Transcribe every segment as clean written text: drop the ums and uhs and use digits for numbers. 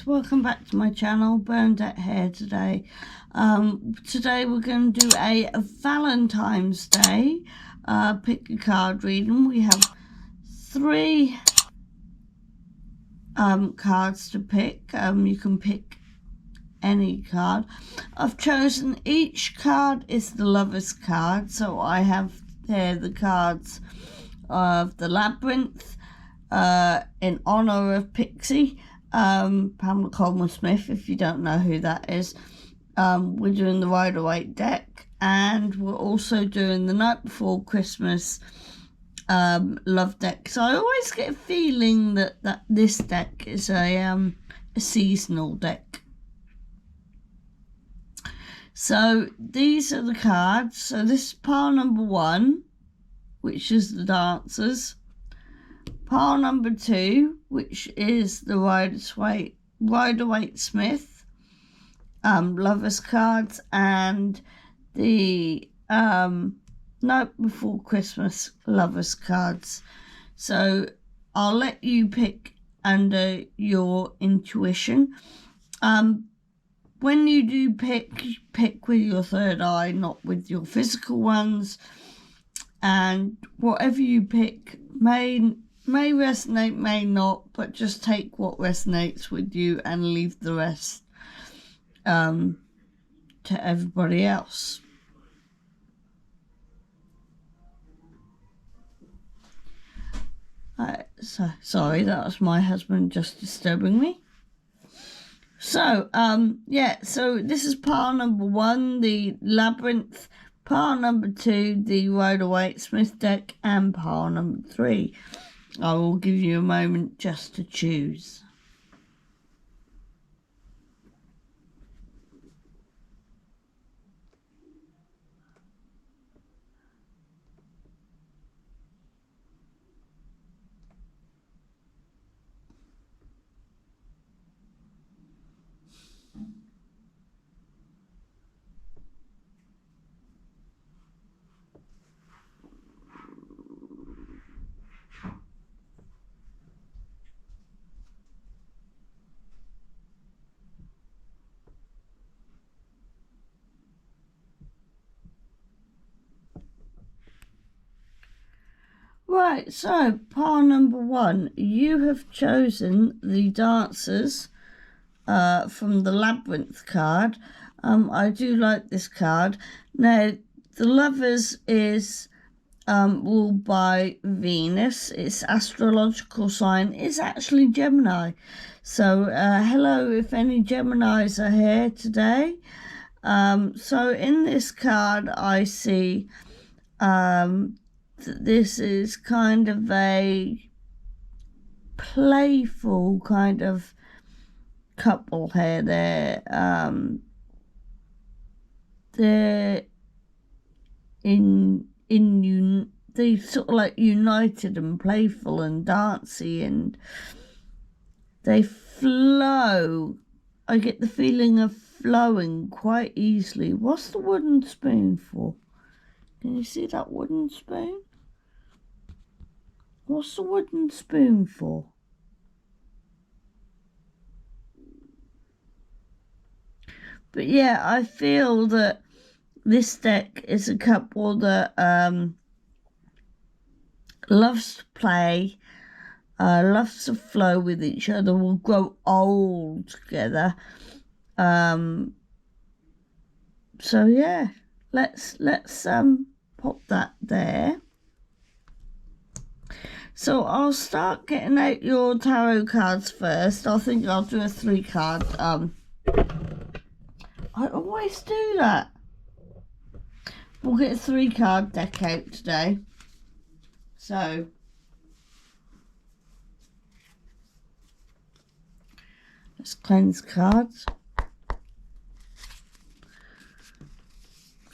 Welcome back to my channel, Bernadette here today. Today we're going to do a Valentine's Day pick a card reading. We have 3 cards to pick. You can pick any card. I've chosen each card is the Lover's card, so I have here the cards of the Labyrinth in honor of Pixie. Pamela Coleman Smith, if you don't know who that is. We're doing the Rider-Waite deck, and we're also doing the Night Before Christmas love deck. So I always get a feeling that this deck is a seasonal deck. So these are the cards. So this is pile number 1, which is the dancers. Pile number 2, which is the Rider-Waite Smith lovers cards, and the Night Before Christmas lovers cards. So I'll let you pick under your intuition. When you do pick with your third eye, not with your physical ones, and whatever you pick may resonate, may not, but just take what resonates with you and leave the rest to everybody else. Sorry, that was my husband just disturbing me. So, yeah, so this is pile number 1, the Labyrinth, pile number 2, the Rider-Waite Smith deck, and pile number 3. I will give you a moment just to choose. Right, so pile number 1, you have chosen the dancers from the Labyrinth card. I do like this card. Now, the lovers is ruled by Venus. Its astrological sign is actually Gemini. So hello if any Geminis are here today. So in this card I see this is kind of a playful kind of couple here. They're they sort of like united and playful and dancey, and they flow. I get the feeling of flowing quite easily. What's the wooden spoon for? Can you see that wooden spoon? What's the wooden spoon for? But yeah, I feel that this deck is a couple that loves to play, loves to flow with each other, will grow old together. So yeah, let's pop that there. So I'll start getting out your tarot cards first. I think I'll do a 3 card. I always do that. We'll get a 3 card deck out today. So let's cleanse cards. I'm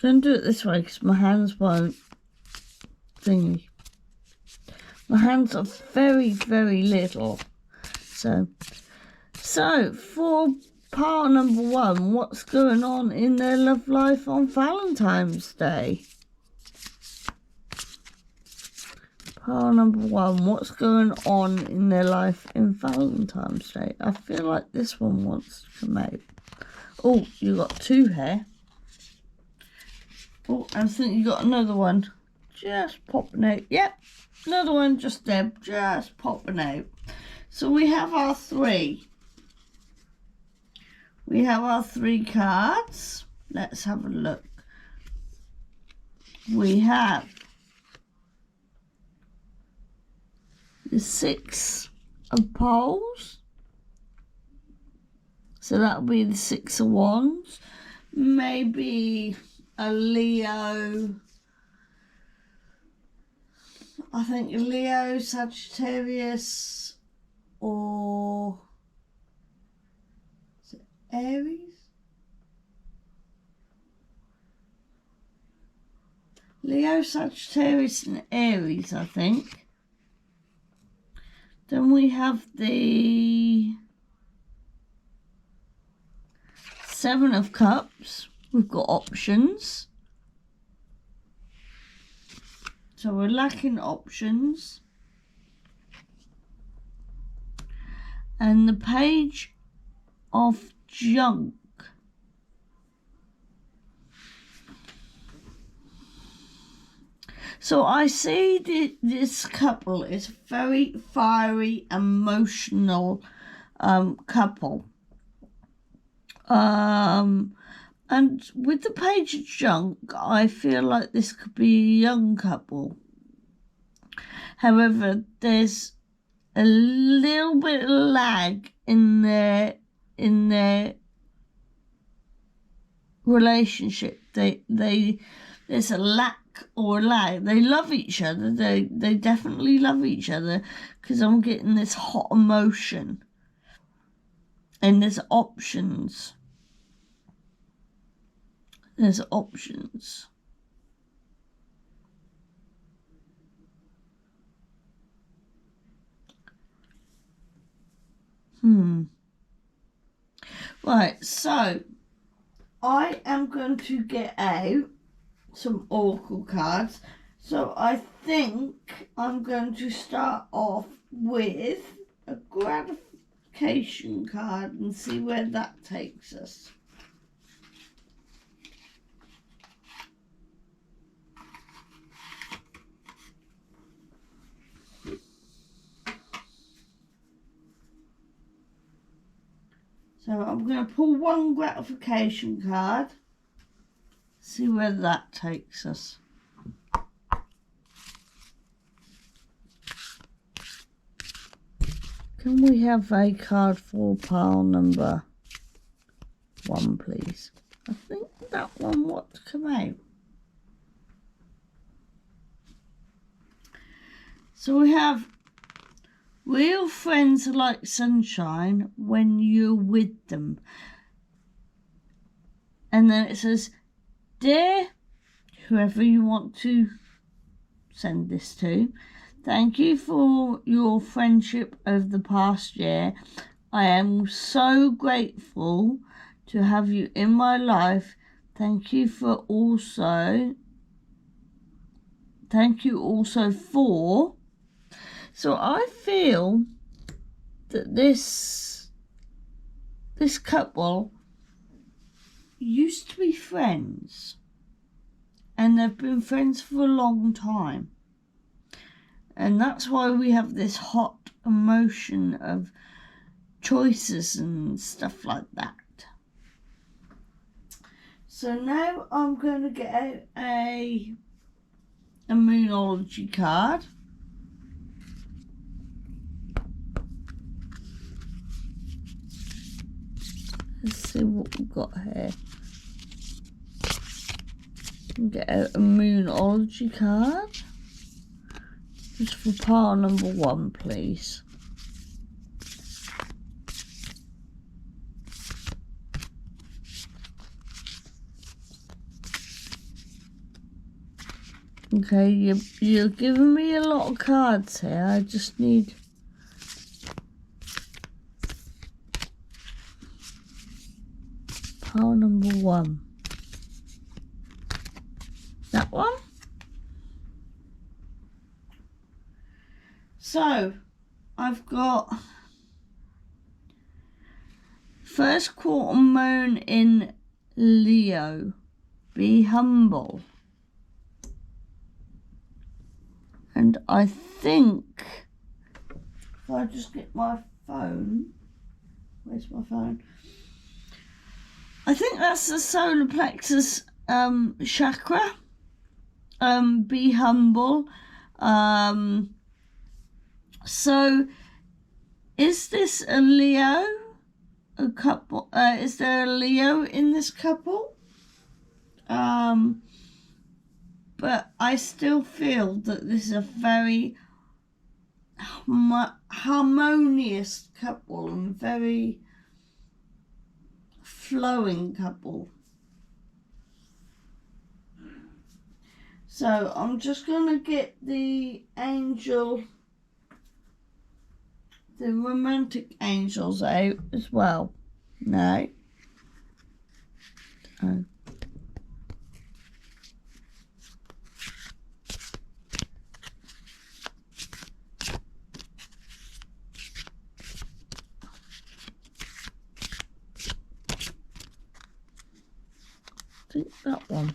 going to do it this way because my hands won't thingy. My hands are very, very little. So for pile number 1, what's going on in their love life on Valentine's Day? Pile number 1, what's going on in their life in Valentine's Day? I feel like this one wants to come out. Oh, you got 2 here. Oh, I think you got another one. Just popping out. Yep, another one just there, just popping out. So we have our 3. We have our 3 cards. Let's have a look. We have the 6 of poles. So that'll be the 6 of wands. Maybe a Leo. I think a Leo, Sagittarius, or is it Aries? Leo, Sagittarius, and Aries, I think. Then we have the 7 of Cups. We've got options. So we're lacking options. And the Page of Junk. So I see this couple is a very fiery, emotional couple. And with the Page of Junk, I feel like this could be a young couple. However, there's a little bit of lag in their relationship. There's a lack or a lag. They love each other. They definitely love each other, because I'm getting this hot emotion. And there's options. There's options. Right, so I am going to get out some oracle cards. So I think I'm going to start off with a gratification card and see where that takes us. So I'm going to pull one gratification card, see where that takes us. Can we have a card for pile number 1, please? I think that one wants to come out. So we have, real friends are like sunshine when you're with them. And then it says, dear whoever you want to send this to, thank you for your friendship over the past year. I am so grateful to have you in my life. Thank you also for. So I feel that this couple used to be friends, and they've been friends for a long time, and that's why we have this hot emotion of choices and stuff like that. So now I'm going to get out a moonology card. Let's see what we've got here. Get out a moonology card. Just for pile number 1, please. Okay, you're giving me a lot of cards here. I just need... pile number 1. That one? So, I've got first quarter moon in Leo. Be humble. And I think, if I just get my phone, where's my phone? I think that's the solar plexus chakra. Be humble. So, is this a Leo? A couple? Is there a Leo in this couple? But I still feel that this is a very harmonious couple and very flowing couple. So I'm just going to get the angel, the romantic angels out as well. No. Oh. I think that one.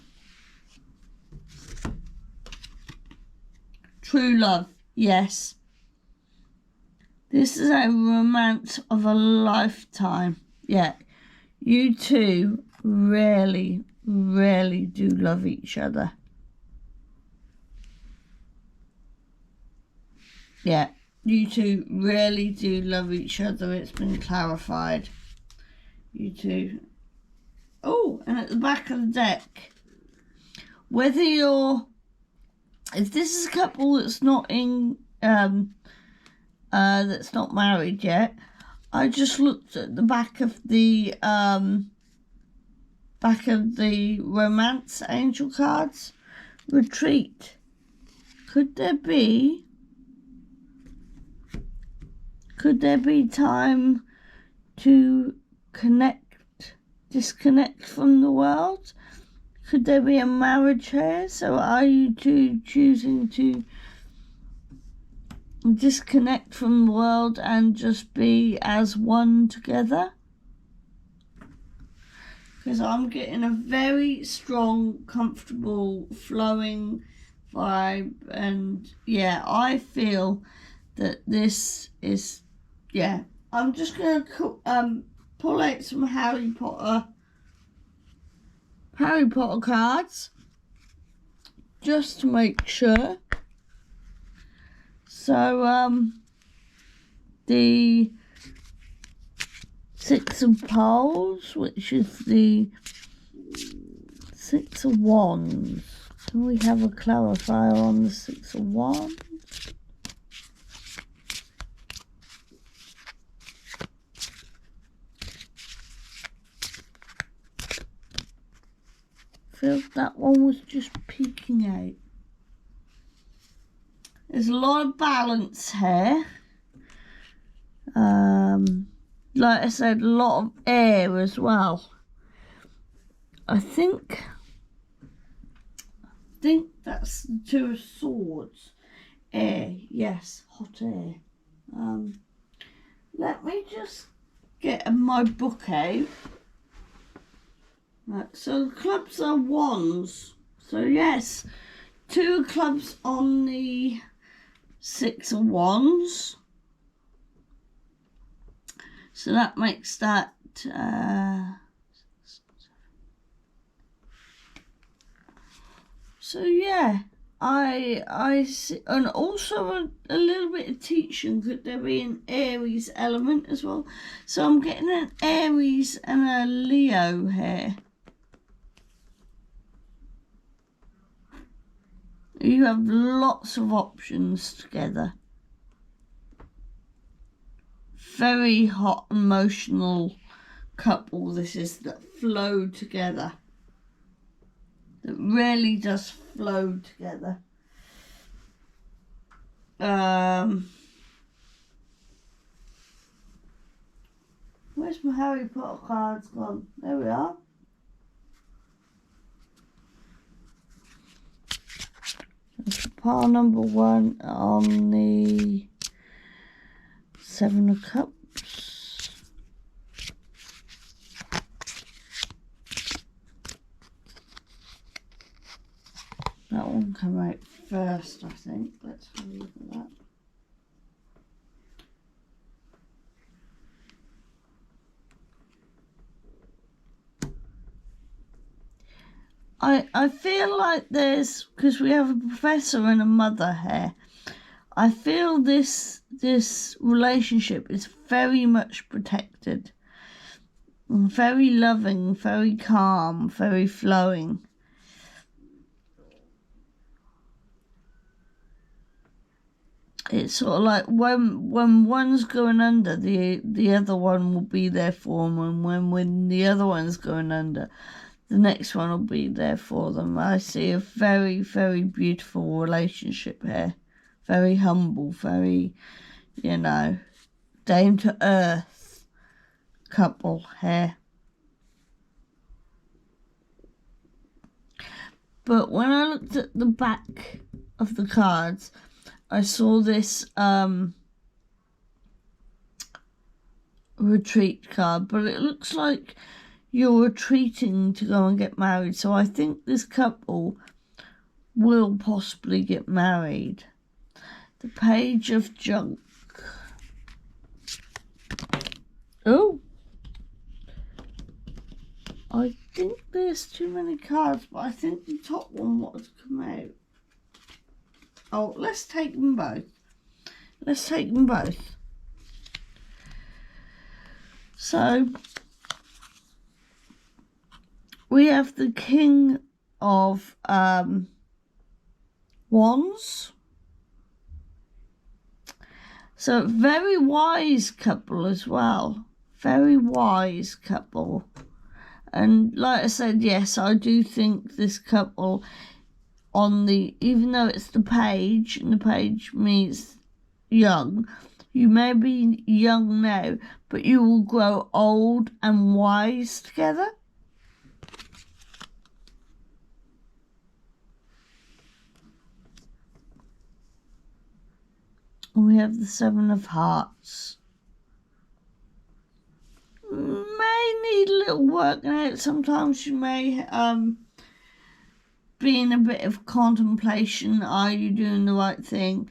True love, yes. This is a romance of a lifetime. Yeah, you two really, really do love each other. Yeah, you two really do love each other. It's been clarified. You two. Oh, and at the back of the deck, whether you're, if this is a couple that's not in, that's not married yet, I just looked at the back of the romance angel cards. Retreat. Could there be time to disconnect from the world? Could there be a marriage here? So are you two choosing to disconnect from the world and just be as one together? Because I'm getting a very strong, comfortable, flowing vibe, and yeah, I feel that this is, yeah. I'm just going to pull out some Harry Potter cards just to make sure. So the 6 of Poles, which is the 6 of Wands. Can we have a clarifier on the 6 of Wands? Feels that one was just peeking out. There's a lot of balance here. Like I said, a lot of air as well. I think that's the 2 of Swords. Air, yes, hot air. Let me just get my book out. Right, so the clubs are wands. So yes, 2 clubs on the 6 of Wands. So that makes that so yeah, I see, and also a little bit of teaching. Could there be an Aries element as well? So I'm getting an Aries and a Leo here. You have lots of options together. Very hot, emotional couple this is, that flow together. That really does flow together. Where's my Harry Potter cards gone? There we are. That's pile number 1 on the 7 of Cups. That one came out first, I think. Let's have a look at that. I feel like there's, because we have a professor and a mother here, I feel this relationship is very much protected, very loving, very calm, very flowing. It's sort of like when one's going under, the other one will be there for them, and when the other one's going under, the next one will be there for them. I see a very, very beautiful relationship here. Very humble, very, down to earth couple here. But when I looked at the back of the cards, I saw this retreat card, but it looks like you're retreating to go and get married. So I think this couple will possibly get married. The Page of Junk. Oh, I think there's too many cards, but I think the top one wants to come out. Oh, let's take them both. Let's take them both. So, we have the King of Wands. So, very wise couple as well. Very wise couple. And like I said, yes, I do think this couple even though it's the page, and the page means young, you may be young now, but you will grow old and wise together. And we have the 7 of Hearts. May need a little working out. Sometimes you may be in a bit of contemplation. Are you doing the right thing?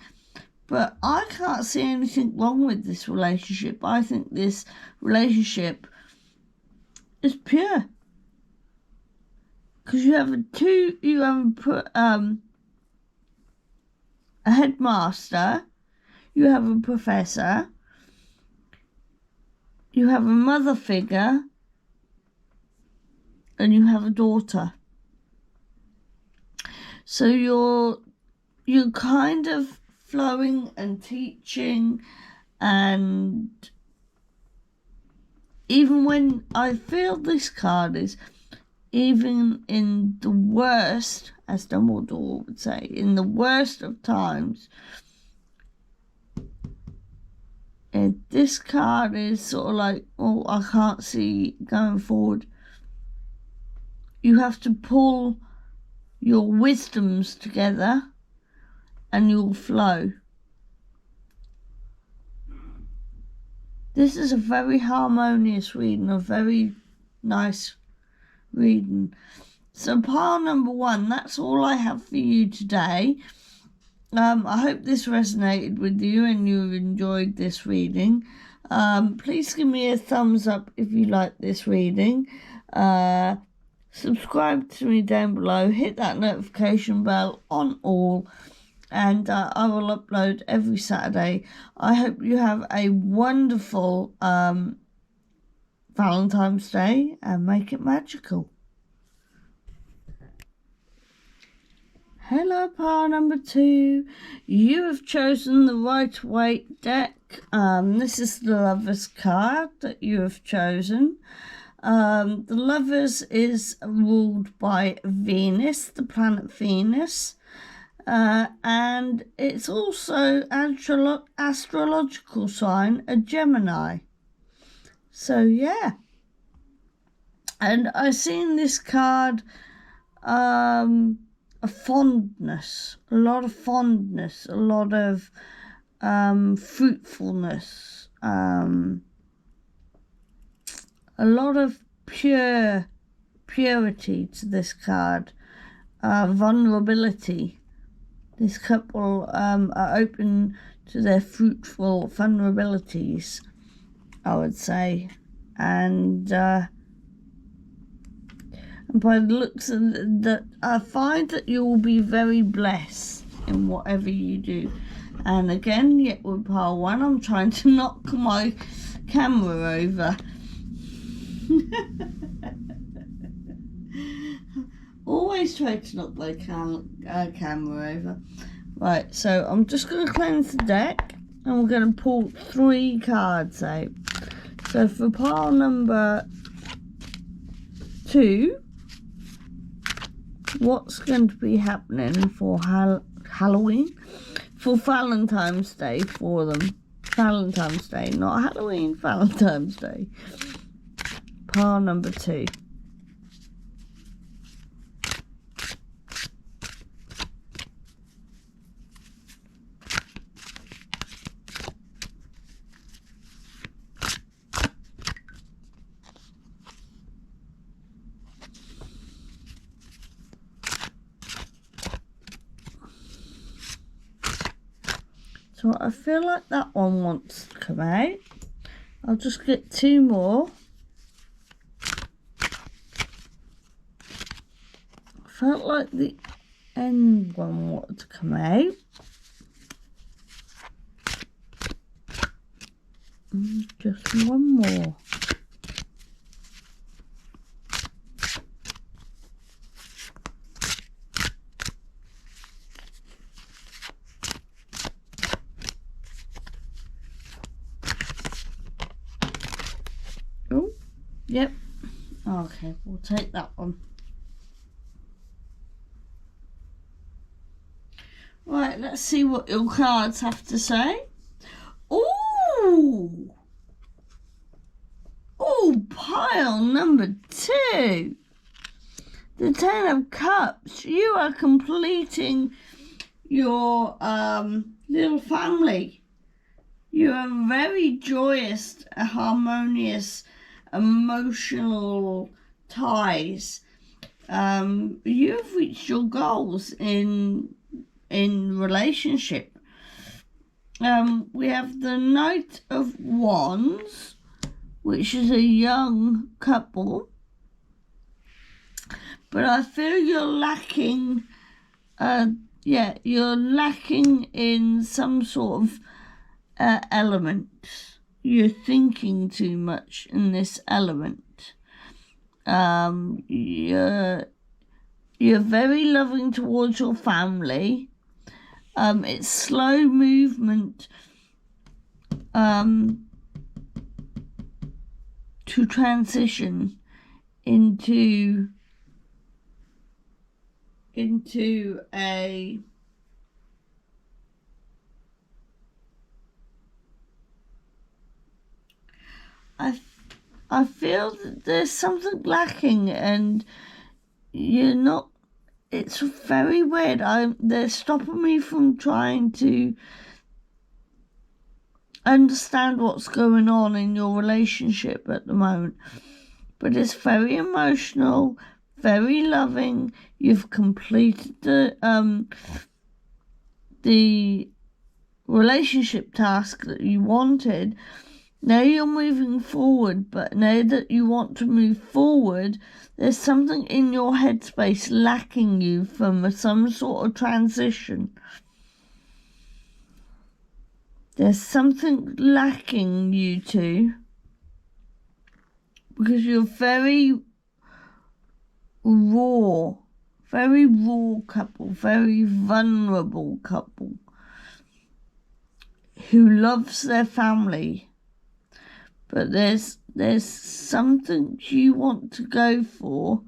But I can't see anything wrong with this relationship. I think this relationship is pure. Because you have a headmaster, you have a professor, you have a mother figure, and you have a daughter. So you're kind of flowing and teaching, and even when I feel this card is, even in the worst, as Dumbledore would say, in the worst of times, this card is sort of like, oh, I can't see going forward. You have to pull your wisdoms together and you'll flow. This is a very harmonious reading, a very nice reading. So pile number 1, that's all I have for you today. I hope this resonated with you and you enjoyed this reading. Please give me a thumbs up if you like this reading. Subscribe to me down below. Hit that notification bell on all. And I will upload every Saturday. I hope you have a wonderful Valentine's Day and make it magical. Hello, pile number 2. You have chosen the right waite deck. This is the Lovers card that you have chosen. The Lovers is ruled by Venus, the planet Venus. and it's also astrological sign, a Gemini. So yeah, and I've seen this card, a fondness, a lot of fondness, a lot of fruitfulness, a lot of purity to this card, vulnerability. This couple are open to their fruitful vulnerabilities, I would say, and by the looks of that, I find that you will be very blessed in whatever you do. And again, yet with pile 1, I'm trying to knock my camera over. Always try to knock my camera over. Right, so I'm just going to cleanse the deck, and we're going to pull 3 cards out. So for pile number 2, what's going to be happening for Halloween? For Valentine's Day for them. Valentine's Day, not Halloween, Valentine's Day. Pile number 2. So I feel like that one wants to come out. I'll just get 2 more. I felt like the end one wanted to come out. Just 1 more. Oh, yep. Okay, we'll take that one. Right, let's see what your cards have to say. Ooh! Oh, pile number 2. The 10 of Cups. You are completing your little family. You are very joyous, harmonious, emotional ties. You've reached your goals in relationship. We have the Knight of Wands, which is a young couple, but I feel you're lacking. You're lacking in some sort of element. You're thinking too much in this element. You're very loving towards your family. It's slow movement to transition into a I feel that there's something lacking, and you're not. It's very weird. They're stopping me from trying to understand what's going on in your relationship at the moment. But it's very emotional, very loving. You've completed the relationship task that you wanted. Now you're moving forward, but now that you want to move forward, there's something in your headspace lacking you from some sort of transition. There's something lacking you two, because you're very raw couple, very vulnerable couple who loves their family. But there's something you want to go for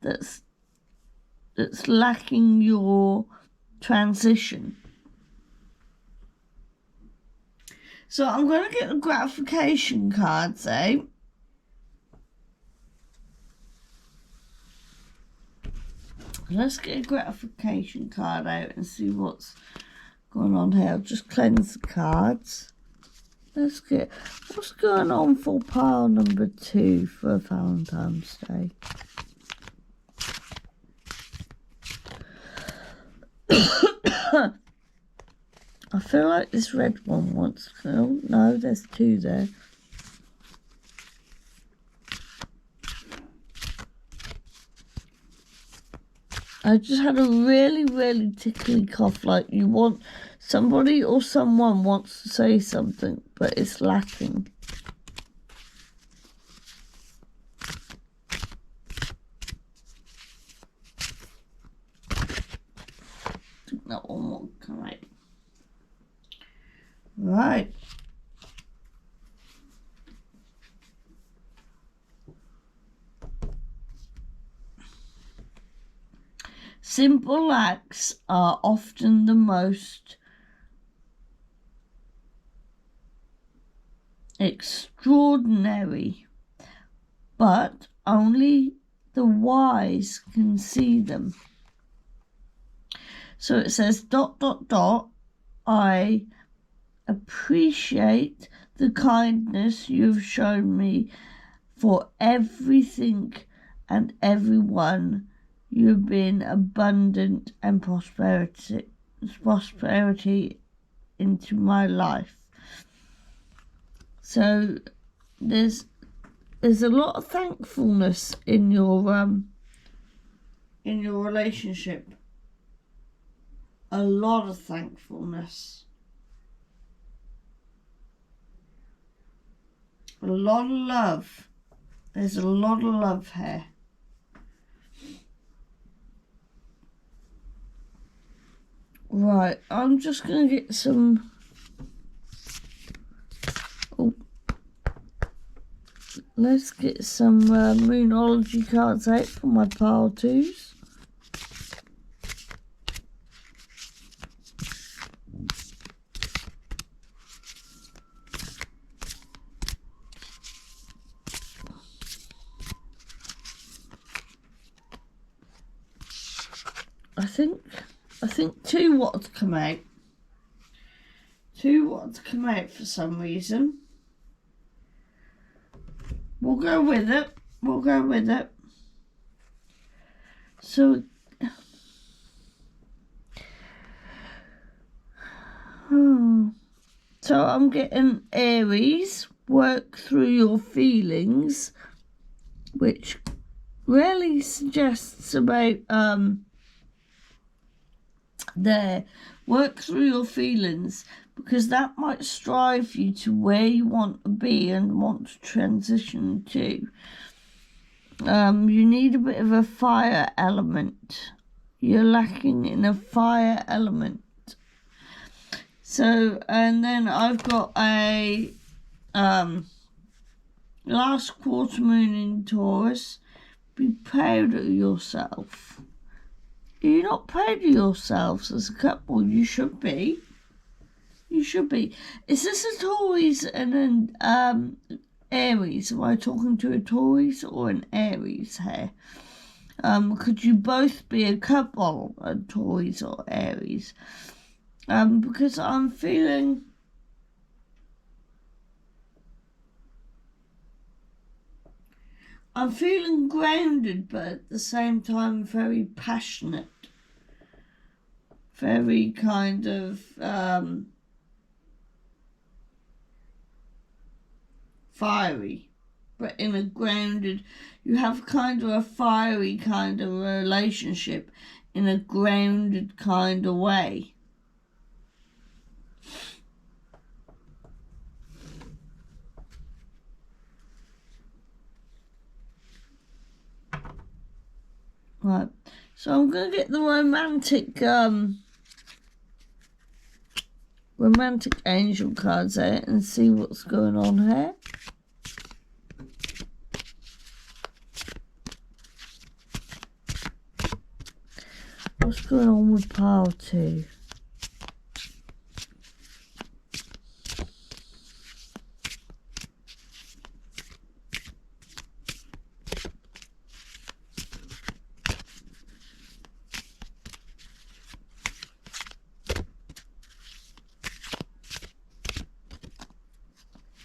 that's lacking your transition. So I'm going to get the gratification cards out. Let's get a gratification card out and see what's going on here. I'll just cleanse the cards. Let's get what's going on for pile number 2 for Valentine's Day. I feel like this red one wants to. Oh, no, there's 2 there. I just had a really tickly cough, like you want somebody or someone wants to say something, but it's lacking. I think that one won't come out. Right. Simple acts are often the most extraordinary, but only the wise can see them. So it says ... I appreciate the kindness you've shown me for everything and everyone. You've been abundant and prosperity into my life. So there's a lot of thankfulness in your relationship. A lot of thankfulness. A lot of love. There's a lot of love here. Right, I'm just going to get some... Oh. Let's get some Moonology cards out for my pile 2s. I think 2 want to come out. 2 want to come out for some reason. We'll go with it. We'll go with it. So, so I'm getting Aries, work through your feelings, which really suggests about there, work through your feelings, because that might strive you to where you want to be and want to transition to. You need a bit of a fire element. You're lacking in a fire element. So, and then I've got a last quarter moon in Taurus. Be proud of yourself. If you're not proud of yourselves as a couple, you should be. You should be. Is this a Taurus and an Aries? Am I talking to a Taurus or an Aries here? Could you both be a couple, a Taurus or Aries? Because I'm feeling grounded, but at the same time very passionate. Very kind of fiery, but in a grounded, you have kind of a fiery kind of relationship in a grounded kind of way. Right, so I'm going to get the romantic angel cards out and see what's going on here. What's going on with pile 2?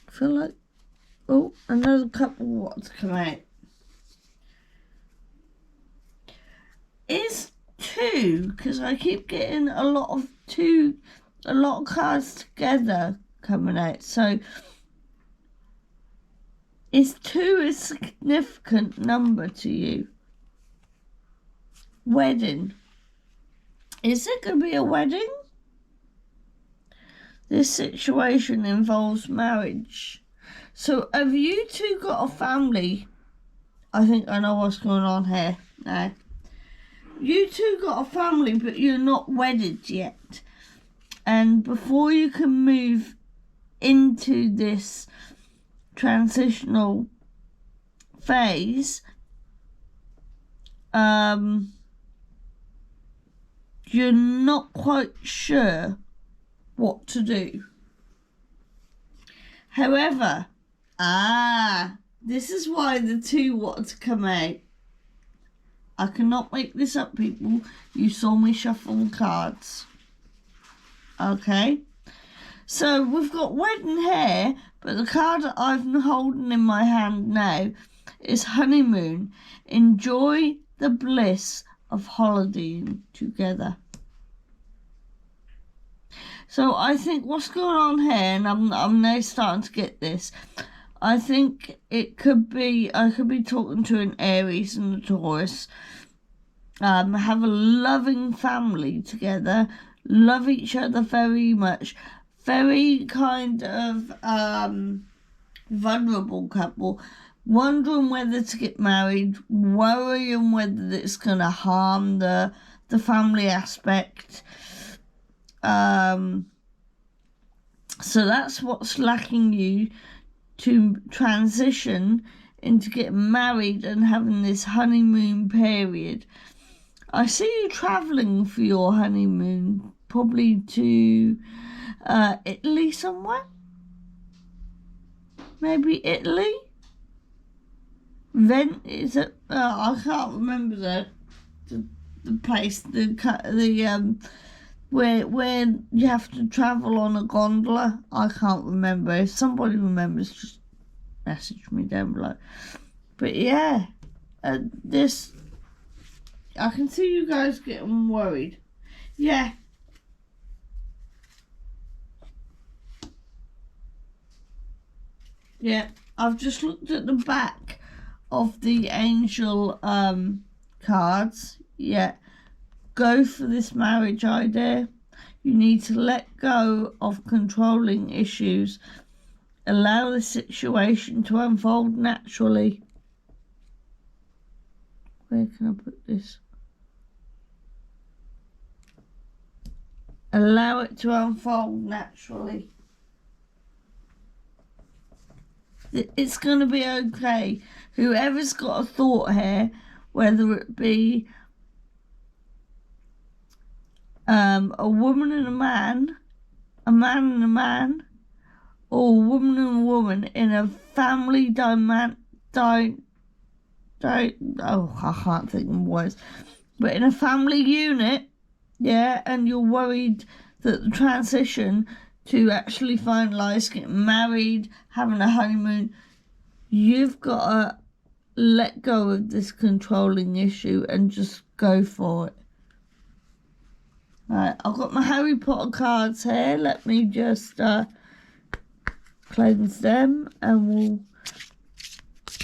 I feel like, oh, another couple wants to come out. Is 2, because I keep getting a lot of cards together coming out. So is 2 a significant number to you? Wedding. Is it going to be a wedding? This situation involves marriage. So have you two got a family? I think I know what's going on here now. You two got a family, but you're not wedded yet. And before you can move into this transitional phase, you're not quite sure what to do. However, this is why the 2 wanted to come out. I cannot make this up, people. You saw me shuffle the cards. Okay? So we've got wedding here, but the card that I'm holding in my hand now is honeymoon. Enjoy the bliss of holidaying together. So I think what's going on here, and I'm now starting to get this, I think it could be, I could be talking to an Aries and a Taurus, have a loving family together, love each other very much, very kind of vulnerable couple, wondering whether to get married, worrying whether it's going to harm the family aspect. So that's what's lacking you to transition into getting married and having this honeymoon period. I see you travelling for your honeymoon, probably to Italy somewhere. Maybe Italy. Is it? I can't remember the place. Where you have to travel on a gondola. I can't remember. If somebody remembers, just message me down below. But yeah, this, I can see you guys getting worried. Yeah. Yeah, I've just looked at the back of the angel cards. Yeah. Go for this marriage idea. You need to let go of controlling issues. Allow the situation to unfold naturally. Where can I put this? Allow it to unfold naturally. It's going to be okay. Whoever's got a thought here, whether it be a woman and a man and a man, or a woman and a woman in a family I can't think of words, but in a family unit, yeah, and you're worried that the transition to actually finalise, getting married, having a honeymoon, you've got to let go of this controlling issue and just go for it. Right, I've got my Harry Potter cards here. Let me just cleanse them, and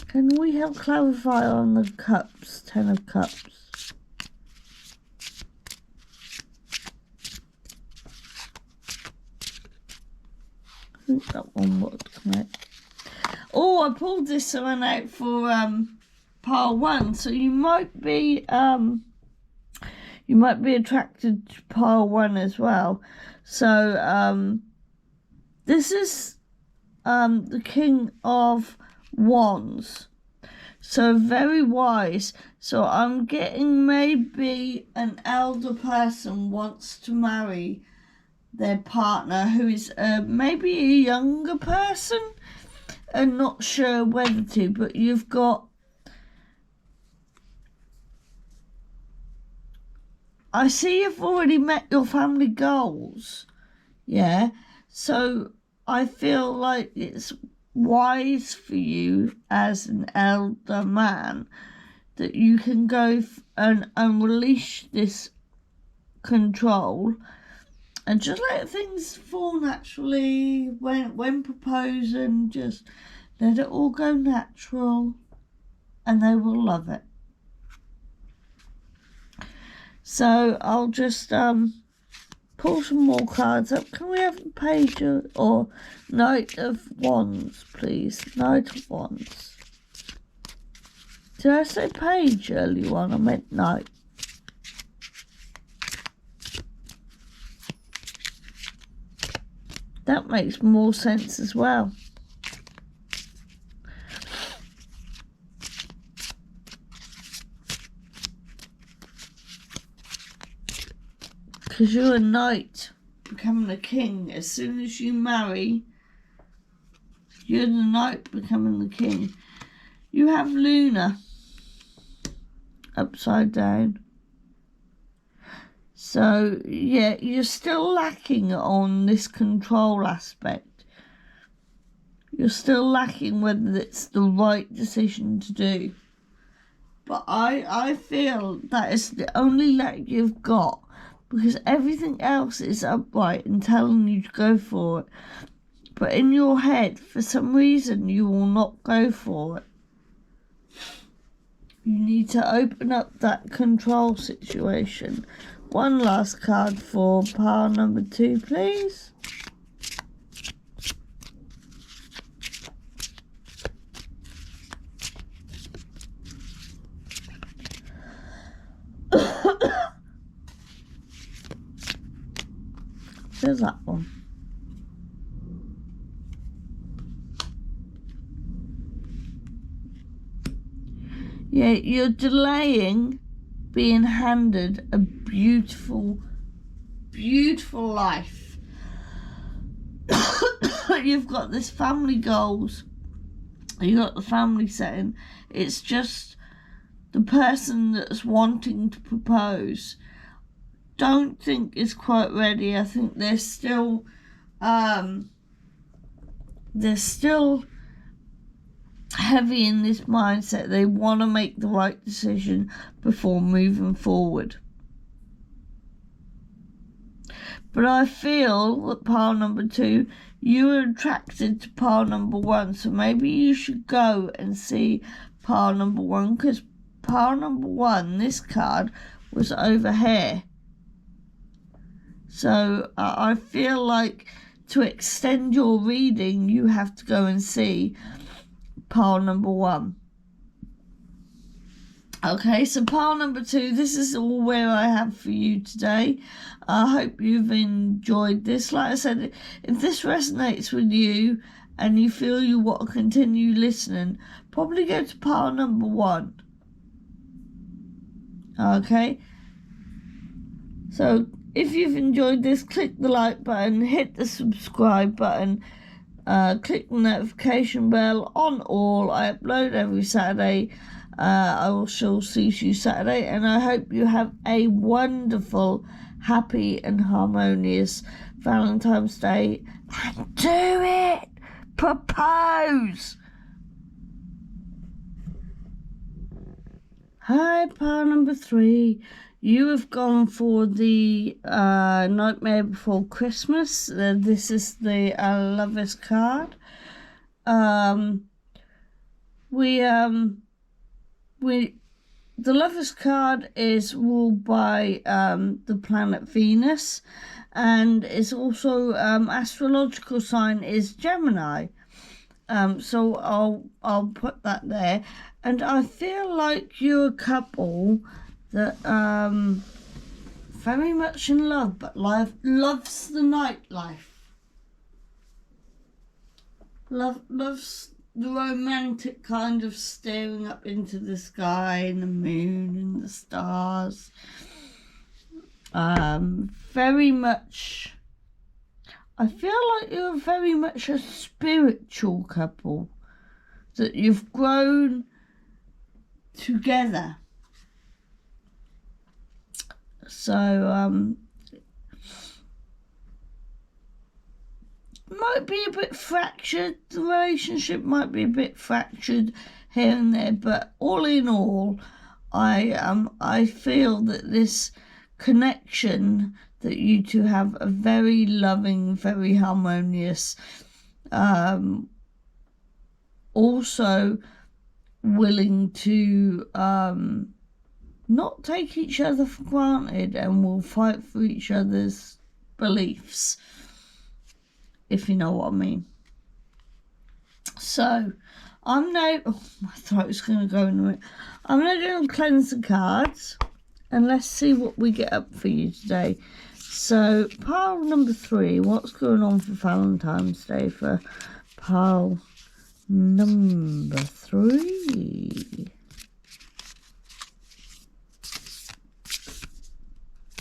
can we help clarify on the cups? 10 of Cups. I think that one was correct. Oh, I pulled this one out for pile 1, so you might be attracted to pile 1 as well. So this is the King of Wands. So very wise. So I'm getting maybe an elder person wants to marry their partner who is maybe a younger person and not sure whether to, but you've got, I see you've already met your family goals, yeah, so I feel like it's wise for you as an elder man that you can go and release this control and just let things fall naturally when proposing. Just let it all go natural and they will love it. So I'll just pull some more cards up. Can we have a page or Knight of Wands, please? Knight of Wands. Did I say page earlier on? I meant knight. That makes more sense as well. Because you're a knight becoming a king. As soon as you marry, you're the knight becoming the king. You have Luna upside down. So, yeah, you're still lacking on this control aspect. You're still lacking whether it's the right decision to do. But I feel that is the only lack you've got, because everything else is upright and telling you to go for it. But in your head, for some reason, you will not go for it. You need to open up that control situation. One last card for pile number 2, please. There's that one. Yeah, you're delaying being handed a beautiful, beautiful life. You've got this family goals. You've got the family setting. It's just the person that's wanting to propose don't think is quite ready. I think they're still heavy in this mindset. They want to make the right decision before moving forward. But I feel that pile number 2, you are attracted to pile number 1, so maybe you should go and see pile number 1, because pile number 1, this card, was over here. So I feel like to extend your reading, you have to go and see pile number 1. Okay, so pile number 2, this is all where I have for you today. I hope you've enjoyed this. Like I said, if this resonates with you and you feel you want to continue listening, probably go to pile number 1. Okay, so if you've enjoyed this, click the like button, hit the subscribe button, click the notification bell on all. I upload every Saturday. I will still see you Saturday, and I hope you have a wonderful, happy and harmonious Valentine's Day. And do it! Propose! Hi, pile number 3. You have gone for the Nightmare Before Christmas. This is the Lover's card. The Lover's card is ruled by the planet Venus, and it's also astrological sign is Gemini. So I'll put that there. And I feel like you're a couple that very much in love, but loves the nightlife. Loves the romantic kind of staring up into the sky and the moon and the stars. Very much, I feel like you're very much a spiritual couple, that you've grown together. So, might be a bit fractured, the relationship might be a bit fractured here and there, but all in all, I feel that this connection that you two have a very loving, very harmonious, also willing to not take each other for granted and will fight for each other's beliefs, if you know what I mean. So, I'm now... Oh, my throat's going to go in a minute. I'm now going to cleanse the cards, and let's see what we get up for you today. So, pile number 3, what's going on for Valentine's Day for pile number 3?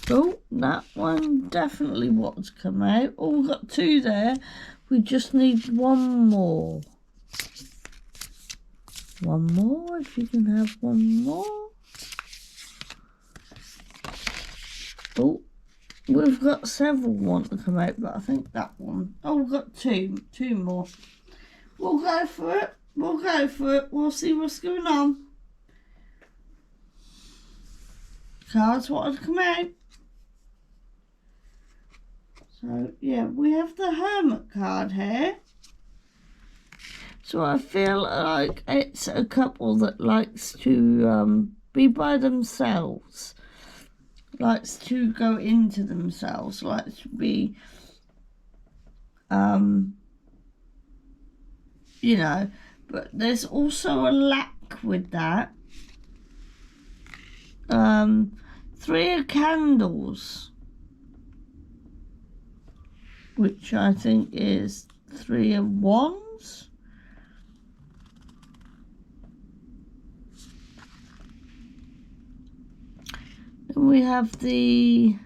Oh, that one definitely wants to come out. Oh, we've got 2 there. We just need 1 more. 1 more, if you can have 1 more. Oh, we've got several want to come out, but I think that one. Oh, we've got 2 more. We'll go for it. We'll go for it. We'll see what's going on. Cards wanted to come out. So, yeah, we have the Hermit card here. So I feel like it's a couple that likes to be by themselves. Likes to go into themselves. Likes to be, you know. But there's also a lack with that. 3 of Candles, which I think is 3 of Wands. Then we have the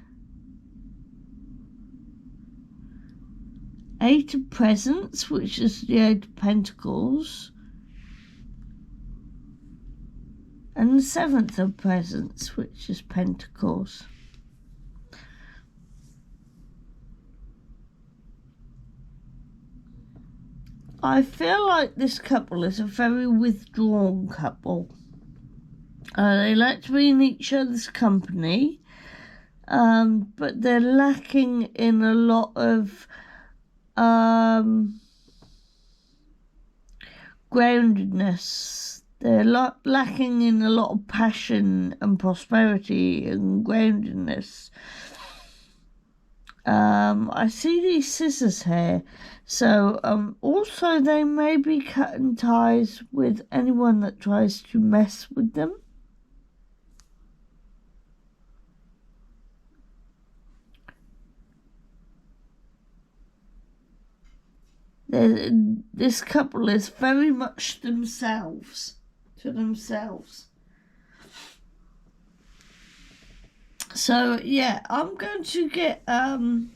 8 of Presents, which is the 8 of Pentacles. And the 7th of Presents, which is Pentacles. I feel like this couple is a very withdrawn couple. They like to be in each other's company, but they're lacking in a lot of groundedness. They're lacking in a lot of passion and prosperity and groundedness. I see these scissors here, so also they may be cutting ties with anyone that tries to mess with them. This couple is very much themselves, to themselves. So, yeah, I'm going to get some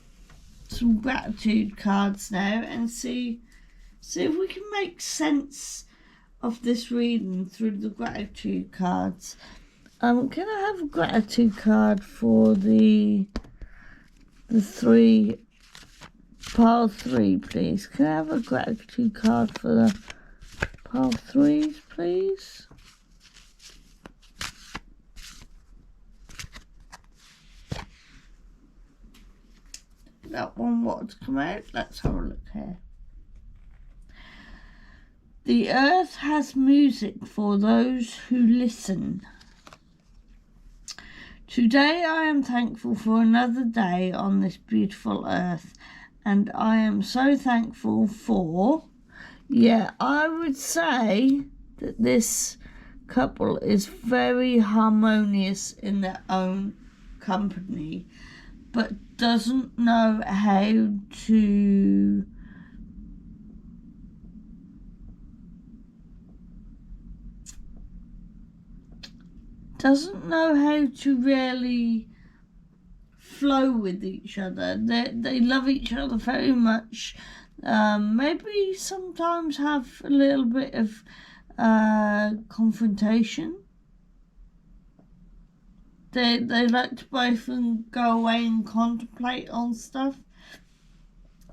gratitude cards now and see if we can make sense of this reading through the gratitude cards. Can I have a gratitude card for the 3, pile 3, please? Can I have a gratitude card for the pile 3s, please? That one wanted to come out. Let's have a look here. The earth has music for those who listen. Today I am thankful for another day on this beautiful earth, and I am so thankful for, I would say that this couple is very harmonious in their own company, but doesn't know how to doesn't know how to really flow with each other. They love each other very much. Maybe sometimes have a little bit of confrontation. They like to both go away and contemplate on stuff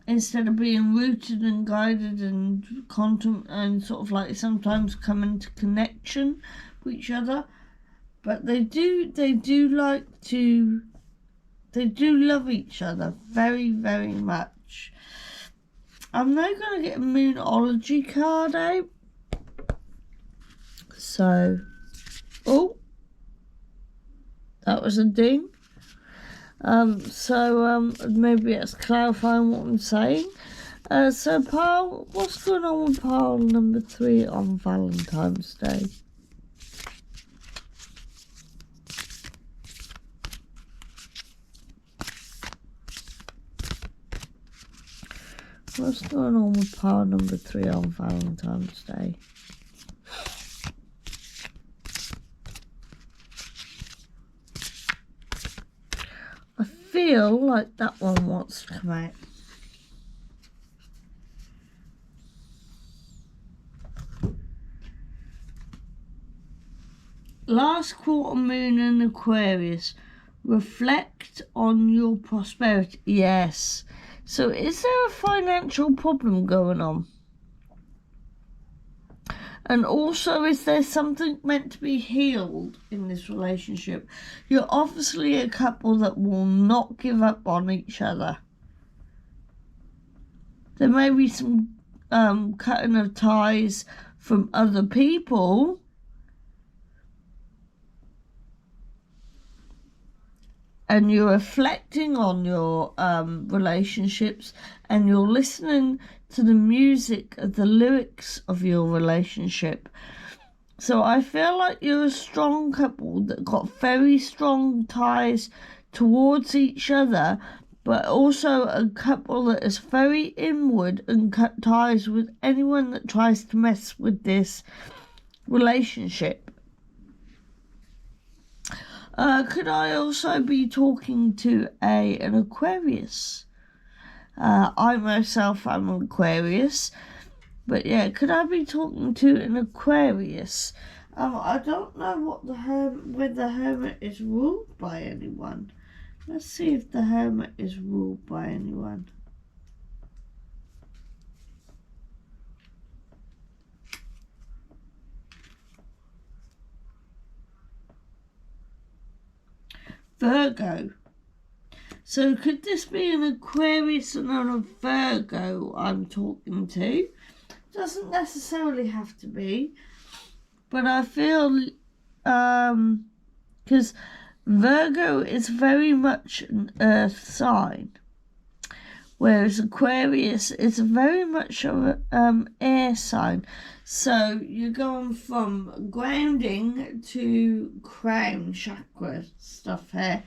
instead of being rooted and guided and sort of like sometimes come into connection with each other. But they do love each other very, very much. I'm now going to get a Moonology card out. So, oh, that was a ding. Maybe it's clarifying what I'm saying. So pile, what's going on with pile number 3 on Valentine's Day? What's going on with pile number 3 on Valentine's Day? I feel like that one wants to come out. Last quarter moon in Aquarius. Reflect on your prosperity. Yes. So is there a financial problem going on? And also, is there something meant to be healed in this relationship? You're obviously a couple that will not give up on each other. There may be some cutting of ties from other people. And you're reflecting on your relationships, and you're listening to the music of the lyrics of your relationship. So I feel like you're a strong couple that got very strong ties towards each other, but also a couple that is very inward and cut ties with anyone that tries to mess with this relationship. Could I also be talking to an Aquarius? I myself am an Aquarius, but yeah, could I be talking to an Aquarius? I don't know whether the Hermit is ruled by anyone. Let's see if the Hermit is ruled by anyone. Virgo. So could this be an Aquarius and a Virgo I'm talking to? Doesn't necessarily have to be, but I feel because Virgo is very much an earth sign, whereas Aquarius is very much of an air sign. So you're going from grounding to crown chakra stuff here.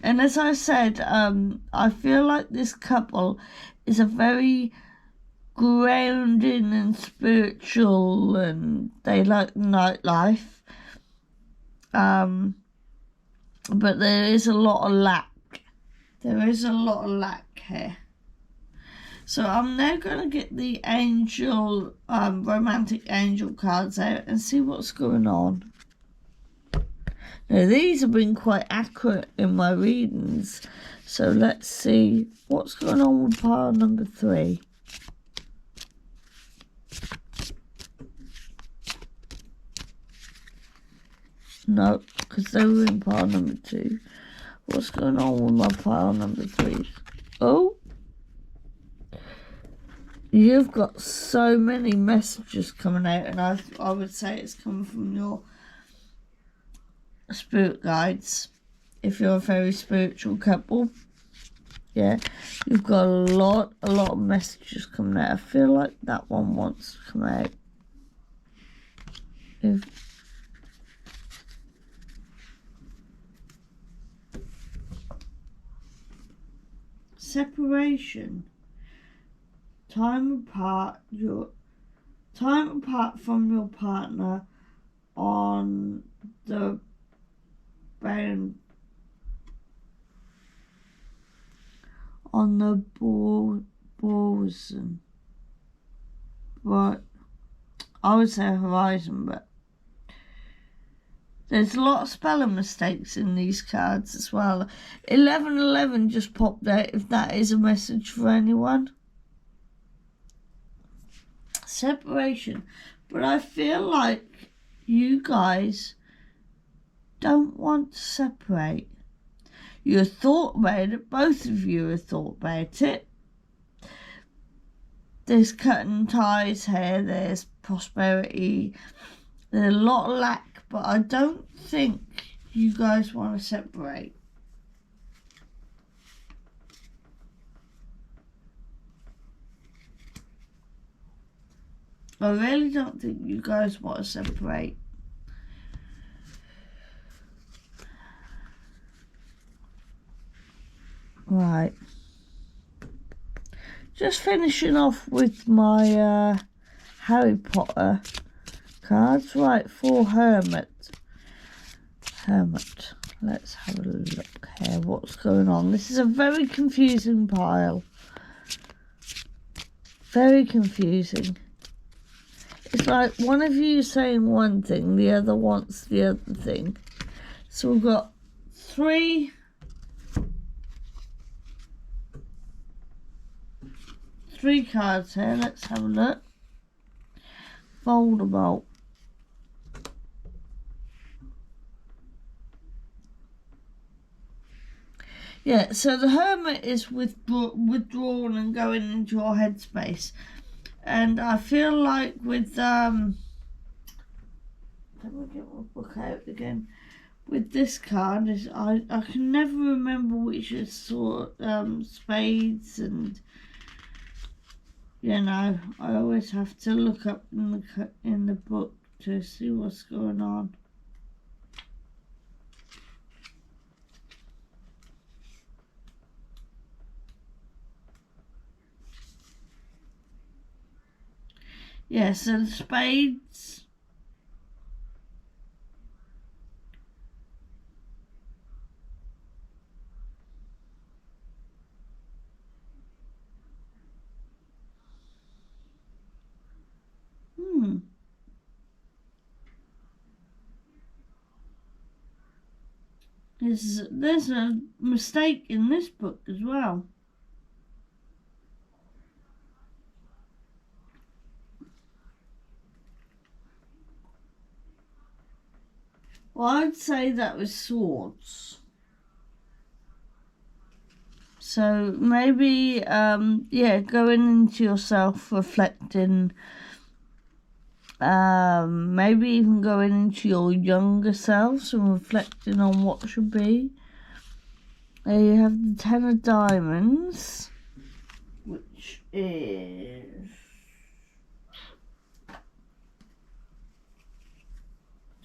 And as I said, I feel like this couple is a very grounding and spiritual, and they like nightlife. But there is a lot of lack. There is a lot of lack here. So I'm now going to get the angel, romantic angel cards out and see what's going on. Now these have been quite accurate in my readings. So let's see what's going on with pile number 3. No, because they were in pile number 2. What's going on with my pile number 3? Oh! You've got so many messages coming out, and I would say it's coming from your spirit guides. If you're a very spiritual couple, yeah, you've got a lot of messages coming out. I feel like that one wants to come out. Separation. Time apart from your partner on the bone on the bosom. Right, I would say horizon, but there's a lot of spelling mistakes in these cards as well. 1111 just popped out, if that is a message for anyone. Separation. But I feel like you guys don't want to separate. You thought about it. Both of you have thought about it. There's cutting ties here. There's prosperity. There's a lot of lack. But I don't think you guys want to separate. I really don't think you guys want to separate. Right. Just finishing off with my Harry Potter cards. Right, for Hermit. Let's have a look here. What's going on? This is a very confusing pile. Very confusing. It's like one of you saying one thing, the other wants the other thing. So we've got three cards here. Let's have a look. Voldemort. Yeah, so the Hermit is withdrawn and going into your headspace. And I feel like with, let me get my book out again. With this card, I can never remember which is spades, and you know, I always have to look up in the book to see what's going on. Yeah, so the spades. There's a mistake in this book as well. Well, I'd say that was swords. So maybe, yeah, going into yourself, reflecting, maybe even going into your younger selves and reflecting on what should be. There you have the 10 of diamonds, which is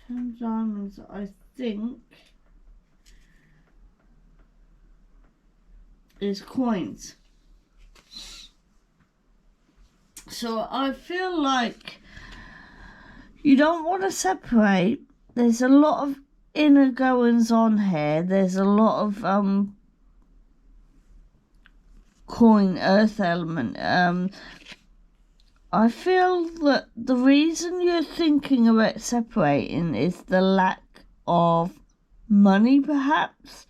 10 diamonds, I think, is coins. So I feel like you don't want to separate. There's a lot of inner goings on here. There's a lot of coin, earth element. I feel that the reason you're thinking about separating is the lack of money, perhaps.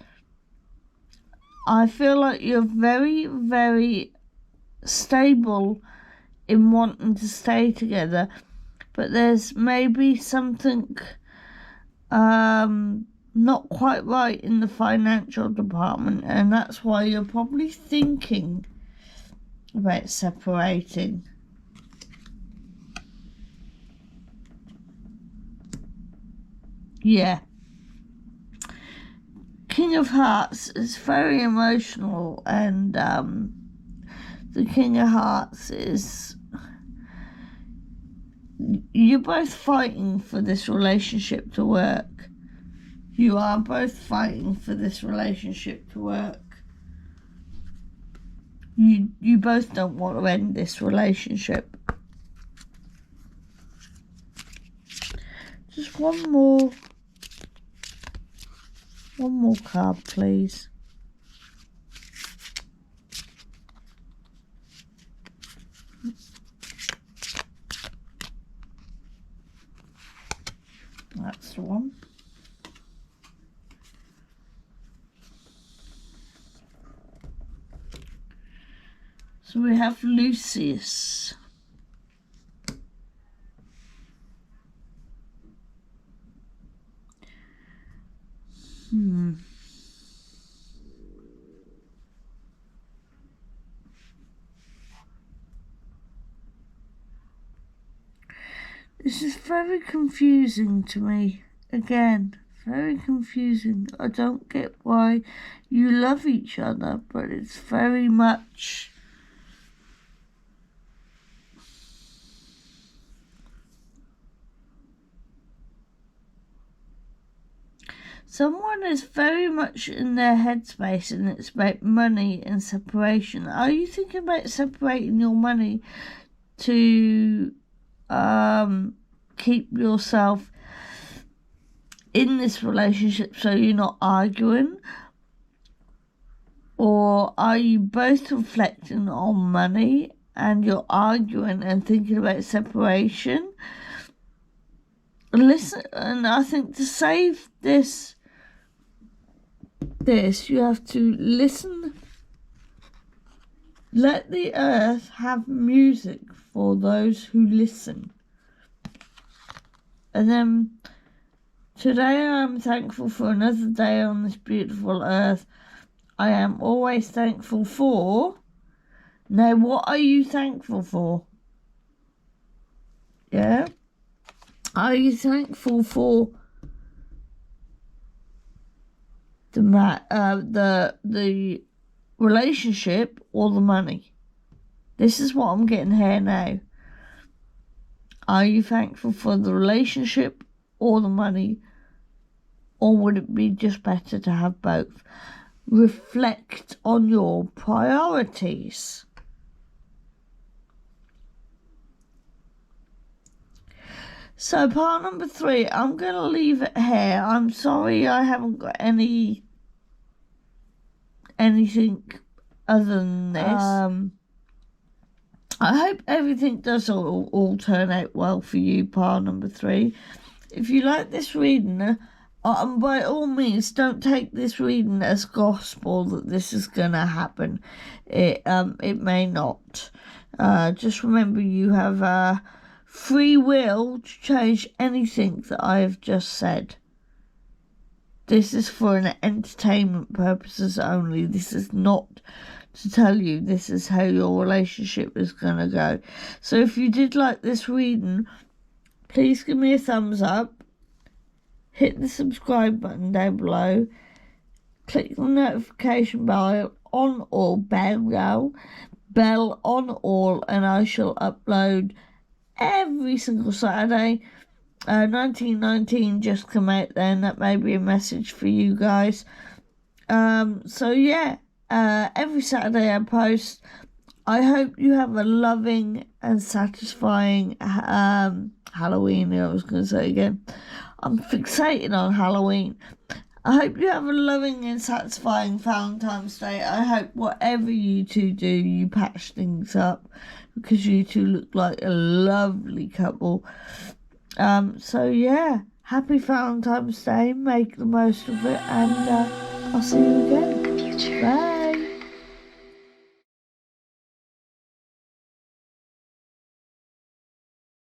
I feel like you're very, very stable in wanting to stay together, but there's maybe something not quite right in the financial department, and that's why you're probably thinking about separating. Yeah. King of Hearts is very emotional, and the King of Hearts is, you're both fighting for this relationship to work. You are both fighting for this relationship to work. You both don't want to end this relationship. Just one more. One more card, please. That's the one. So we have Lucius. This is very confusing to me. Again, very confusing. I don't get why you love each other, but it's very much... Someone is very much in their headspace and it's about money and separation. Are you thinking about separating your money to keep yourself in this relationship so you're not arguing? Or are you both reflecting on money and you're arguing and thinking about separation? Listen, and I think to save this you have to listen. Let the earth have music for those who listen. And then, today I am thankful for another day on this beautiful earth. I am always thankful for... Now, what are you thankful for? Yeah? Are you thankful for the relationship or the money? This is what I'm getting here now. Are you thankful for the relationship or the money? Or would it be just better to have both? Reflect on your priorities. So part number 3, I'm going to leave it here. I'm sorry I haven't got anything other than this. I hope everything does all turn out well for you, part number 3. If you like this reading, by all means, don't take this reading as gospel that this is going to happen. It may not. Just remember you have free will to change anything that I have just said. This is for an entertainment purposes only. This is not to tell you this is how your relationship is going to go. So if you did like this reading, please give me a thumbs up. Hit the subscribe button down below. Click the notification bell on all, bell on all, and I shall upload every single Saturday. 1919 just come out then. That may be a message for you guys. So yeah, every Saturday I post. I hope you have a loving and satisfying Halloween. I was going to say again. I'm fixated on Halloween. I hope you have a loving and satisfying Valentine's Day. I hope whatever you two do, you patch things up, because you two look like a lovely couple. So yeah, happy Valentine's Day. Make the most of it, and I'll see you again. Bye.